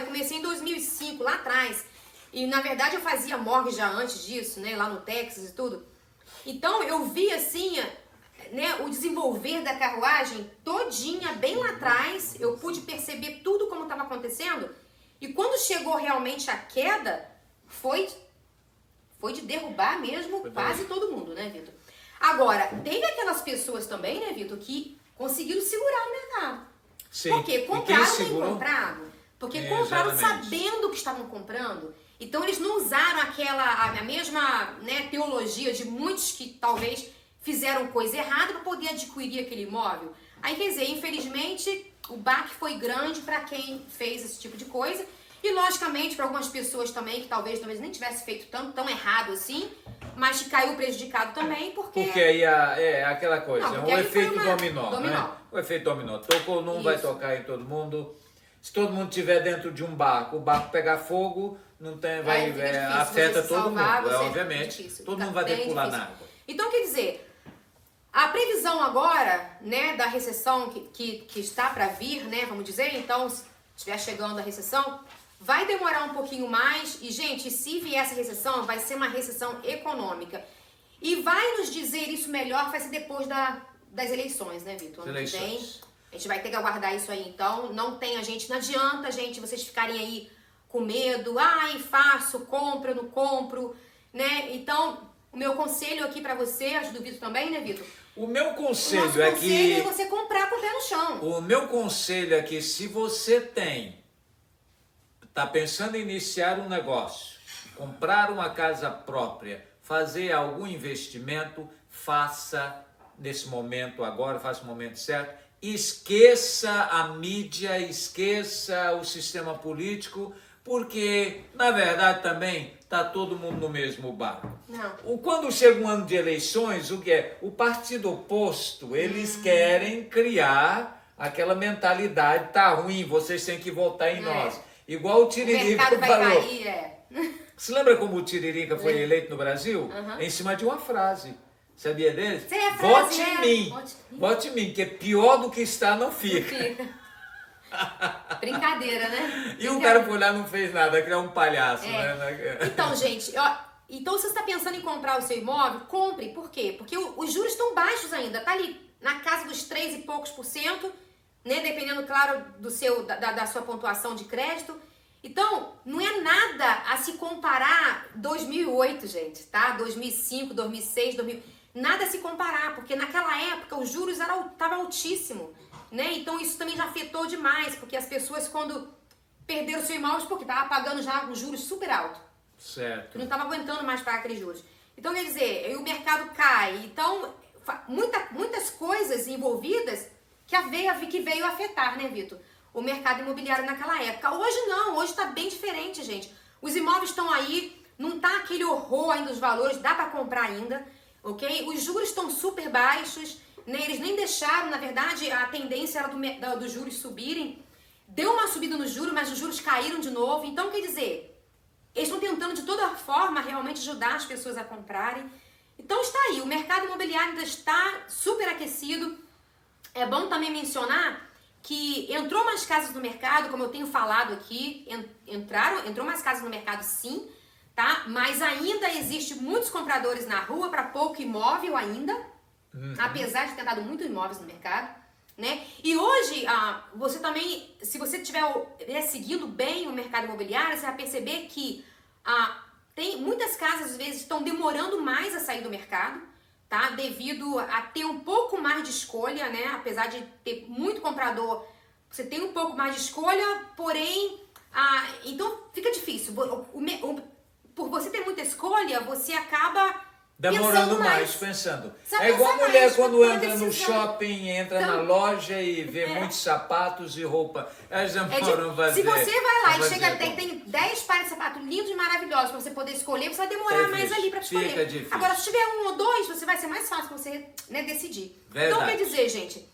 comecei em 2005, lá atrás. E na verdade eu fazia mortgage já antes disso, né? Lá no Texas e tudo. Então eu vi assim, né, o desenvolver da carruagem todinha bem lá atrás. Eu pude perceber tudo como estava acontecendo. E quando chegou realmente a queda, foi de derrubar mesmo quase todo mundo, né, Vitor? Agora, teve aquelas pessoas também, né, Vitor, que conseguiram segurar o mercado. Sim. Porque compraram bem comprado. Porque compraram sabendo o que estavam comprando. Então eles não usaram a mesma, né, teologia de muitos que talvez fizeram coisa errada para poder adquirir aquele imóvel. Aí, quer dizer, infelizmente, o baque foi grande para quem fez esse tipo de coisa. E, logicamente, para algumas pessoas também, que talvez nem tivesse feito tão errado assim, mas que caiu prejudicado também, porque... Porque aí é aquela coisa, não, é um efeito dominó, né? O efeito dominó. Tocou num, vai tocar em todo mundo. Se todo mundo estiver dentro de um barco, o barco pegar fogo, não tem, afeta todo mundo, obviamente. Todo mundo vai ter que pular na água. Então, quer dizer, a previsão agora, né, da recessão que está para vir, né, vamos dizer, então, se estiver chegando a recessão, vai demorar um pouquinho mais e, gente, se vier essa recessão, vai ser uma recessão econômica. E vai nos dizer isso melhor, vai ser depois das eleições, né, Vitor? Ano que vem, a gente vai ter que aguardar isso aí, então. Não adianta, gente, vocês ficarem aí com medo. Ai, faço, compro, não compro, né? Então, o meu conselho aqui pra você, acho do Vitor também, né, Vitor? O meu conselho é você comprar com o pé no chão. O meu conselho é que se você tá pensando em iniciar um negócio, comprar uma casa própria, fazer algum investimento, faça nesse momento agora, faça o momento certo. Esqueça a mídia, esqueça o sistema político, porque, na verdade, também está todo mundo no mesmo barco. Não. Quando chega um ano de eleições, o que é? O partido oposto, eles querem criar aquela mentalidade, tá ruim, vocês têm que votar em nós. Igual o Tiririca falou. O mercado vai cair, Você lembra como o Tiririca foi eleito no Brasil? Em cima de uma frase. Sabia dele? Vote em mim. Vote em mim, que é pior do que está, não fica. Brincadeira, né? E o cara foi lá e não fez nada, que é um palhaço, né? Então, gente, então se você está pensando em comprar o seu imóvel, compre. Por quê? Porque os juros estão baixos ainda. Tá ali na casa dos 3 e poucos %, né? Dependendo, claro, da sua pontuação de crédito. Então, não é nada a se comparar 2008, gente, tá? 2005, 2006, 2000... Nada a se comparar, porque naquela época os juros estavam altíssimos, né? Então isso também já afetou demais, porque as pessoas quando perderam seu imóvel, porque estavam pagando já um juros super alto. Certo. Não estava aguentando mais pagar aqueles juros. Então, quer dizer, o mercado cai. Então, muitas coisas envolvidas que veio afetar, né, Vitor? O mercado imobiliário naquela época. Hoje não, hoje está bem diferente, gente. Os imóveis estão aí, não tá aquele horror ainda dos valores, dá para comprar ainda. Ok? Os juros estão super baixos, né? Eles nem deixaram, na verdade, a tendência era dos juros subirem. Deu uma subida no juros, mas os juros caíram de novo. Então, quer dizer, eles estão tentando de toda forma realmente ajudar as pessoas a comprarem. Então está aí, o mercado imobiliário ainda está super aquecido. É bom também mencionar que entrou mais casas no mercado, como eu tenho falado aqui, entrou mais casas no mercado sim, tá? Mas ainda existe muitos compradores na rua para pouco imóvel ainda, apesar de ter dado muito imóveis no mercado, né? E hoje, você também, se você estiver seguindo bem o mercado imobiliário, você vai perceber que tem muitas casas, às vezes, estão demorando mais a sair do mercado, tá? Devido a ter um pouco mais de escolha, né? Apesar de ter muito comprador, você tem um pouco mais de escolha, porém, então fica difícil. Por você ter muita escolha, você acaba demorando mais pensando. É igual a mulher quando entra no shopping, entra na loja e vê muitos sapatos e roupa. Elas demoram fazer. Se você vai lá e chega tem 10 pares de sapatos lindos e maravilhosos para você poder escolher, você vai demorar mais ali para escolher. Fica difícil. Agora, se tiver um ou dois, você vai ser mais fácil para você, né, decidir. Verdade. Então, quer dizer, gente,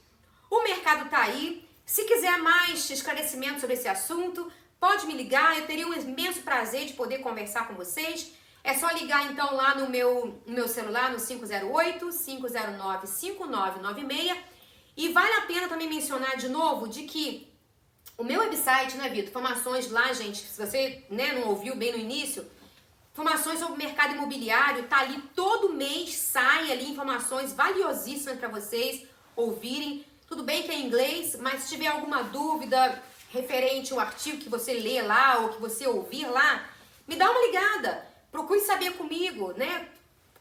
o mercado tá aí. Se quiser mais esclarecimento sobre esse assunto, pode me ligar. Eu teria um imenso prazer de poder conversar com vocês. É só ligar então lá no meu celular, no 508-509-5996. E vale a pena também mencionar de novo de que o meu website, né, Vitor? Informações lá, gente, se você, né, não ouviu bem no início, informações sobre o mercado imobiliário, tá ali todo mês, sai ali informações valiosíssimas para vocês ouvirem. Tudo bem que é em inglês, mas se tiver alguma dúvida referente ao artigo que você lê lá ou que você ouvir lá, me dá uma ligada. Procure saber comigo, né?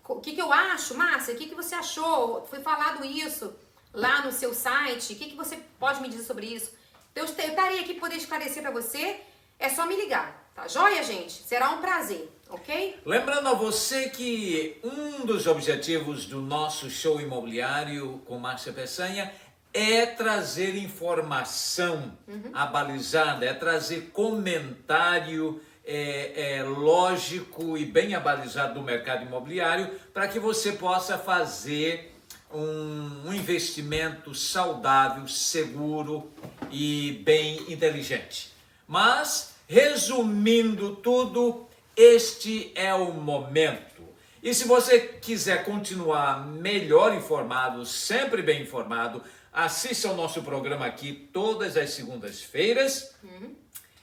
O que eu acho, Márcia? O que você achou? Foi falado isso lá no seu site? O que você pode me dizer sobre isso? Então, eu estarei aqui para poder esclarecer para você. É só me ligar, tá joia, gente? Será um prazer, ok? Lembrando a você que um dos objetivos do nosso show imobiliário com Márcia Peçanha é trazer informação abalizada, é trazer comentário lógico e bem abalizado do mercado imobiliário para que você possa fazer um investimento saudável, seguro e bem inteligente. Mas, resumindo tudo, este é o momento. E se você quiser continuar melhor informado, sempre bem informado, assista ao nosso programa aqui todas as segundas-feiras.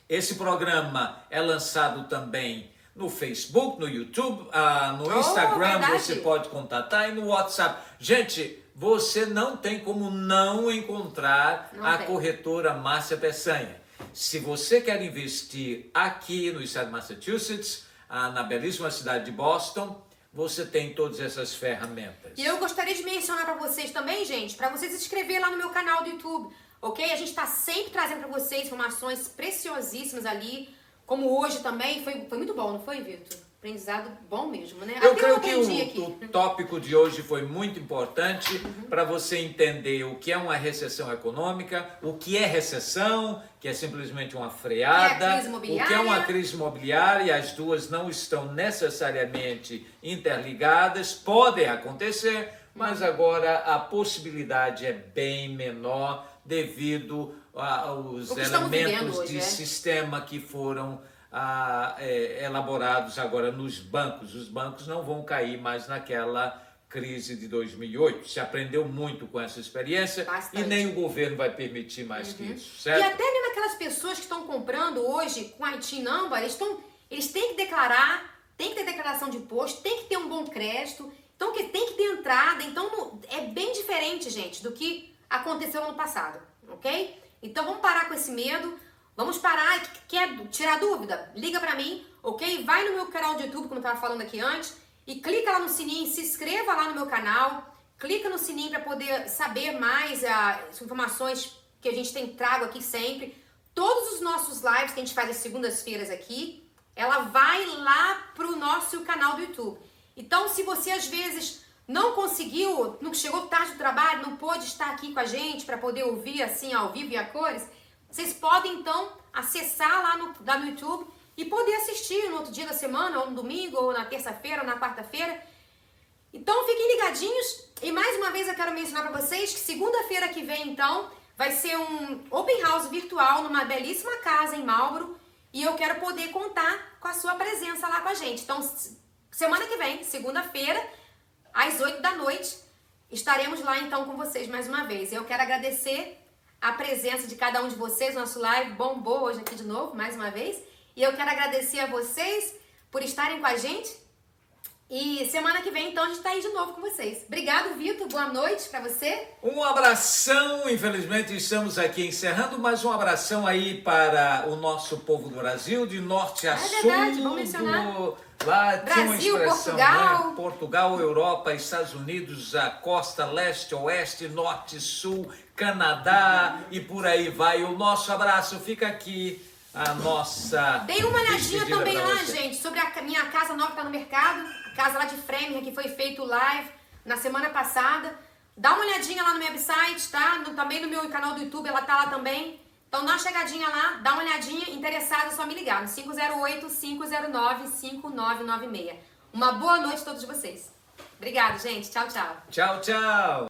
Esse programa é lançado também no Facebook, no YouTube, no Instagram, verdade. você pode contatar, e no WhatsApp. Gente, você não tem como não encontrar a corretora Márcia Peçanha. Se você quer investir aqui no estado de Massachusetts, na belíssima cidade de Boston, você tem todas essas ferramentas. E eu gostaria de mencionar para vocês também, gente, para vocês se inscrever lá no meu canal do YouTube, ok? A gente está sempre trazendo para vocês informações preciosíssimas ali, como hoje também. Foi muito bom, não foi, Vitor? Aprendizado bom mesmo, né? Eu creio que o tópico de hoje foi muito importante para você entender o que é uma recessão econômica, o que é recessão, que é simplesmente uma freada, o que é uma crise imobiliária, as duas não estão necessariamente interligadas, podem acontecer, mas agora a possibilidade é bem menor devido aos elementos de sistema que foram elaborados agora nos bancos. Os bancos não vão cair mais naquela crise de 2008. Se aprendeu muito com essa experiência. Bastante. E nem o governo vai permitir mais que isso, certo? E até mesmo aquelas pessoas que estão comprando hoje com IT Number, eles têm que declarar, tem que ter declaração de imposto, tem que ter um bom crédito, então tem que ter entrada. Então é bem diferente, gente, do que aconteceu ano passado, ok? Então vamos parar com esse medo. Vamos parar, quer tirar dúvida? Liga pra mim, ok? Vai no meu canal de YouTube, como eu tava falando aqui antes, e clica lá no sininho, se inscreva lá no meu canal, clica no sininho para poder saber mais as informações que a gente tem trago aqui sempre. Todos os nossos lives que a gente faz às segundas-feiras aqui, ela vai lá pro nosso canal do YouTube. Então, se você às vezes não conseguiu, não chegou tarde do trabalho, não pôde estar aqui com a gente para poder ouvir assim ao vivo e a cores, vocês podem, então, acessar lá no YouTube e poder assistir no outro dia da semana, ou no domingo, ou na terça-feira, ou na quarta-feira. Então, fiquem ligadinhos. E, mais uma vez, eu quero mencionar para vocês que segunda-feira que vem, então, vai ser um open house virtual numa belíssima casa em Marlboro. E eu quero poder contar com a sua presença lá com a gente. Então, semana que vem, segunda-feira, às 8 da noite, estaremos lá, então, com vocês mais uma vez. Eu quero agradecer a presença de cada um de vocês. Nosso live bombou hoje aqui de novo, mais uma vez. E eu quero agradecer a vocês por estarem com a gente. E semana que vem, então, a gente tá aí de novo com vocês. Obrigado, Vitor. Boa noite pra você. Um abração. Infelizmente, estamos aqui encerrando, mas um abração aí para o nosso povo do Brasil, de norte a sul. É verdade, vamos mencionar. Lá Brasil, tinha uma expressão, Portugal. né? Portugal, Europa, Estados Unidos, a costa leste, oeste, norte, sul, Canadá e por aí vai. O nosso abraço fica aqui, a nossa... Dei uma olhadinha também lá, gente, sobre a minha casa nova que tá no mercado, a casa lá de Framingham, que foi feito live na semana passada. Dá uma olhadinha lá no meu website, tá? Também no meu canal do YouTube, ela tá lá também. Então dá uma chegadinha lá, dá uma olhadinha, interessado é só me ligar no 508-509-5996. Uma boa noite a todos vocês. Obrigada, gente. Tchau, tchau. Tchau, tchau.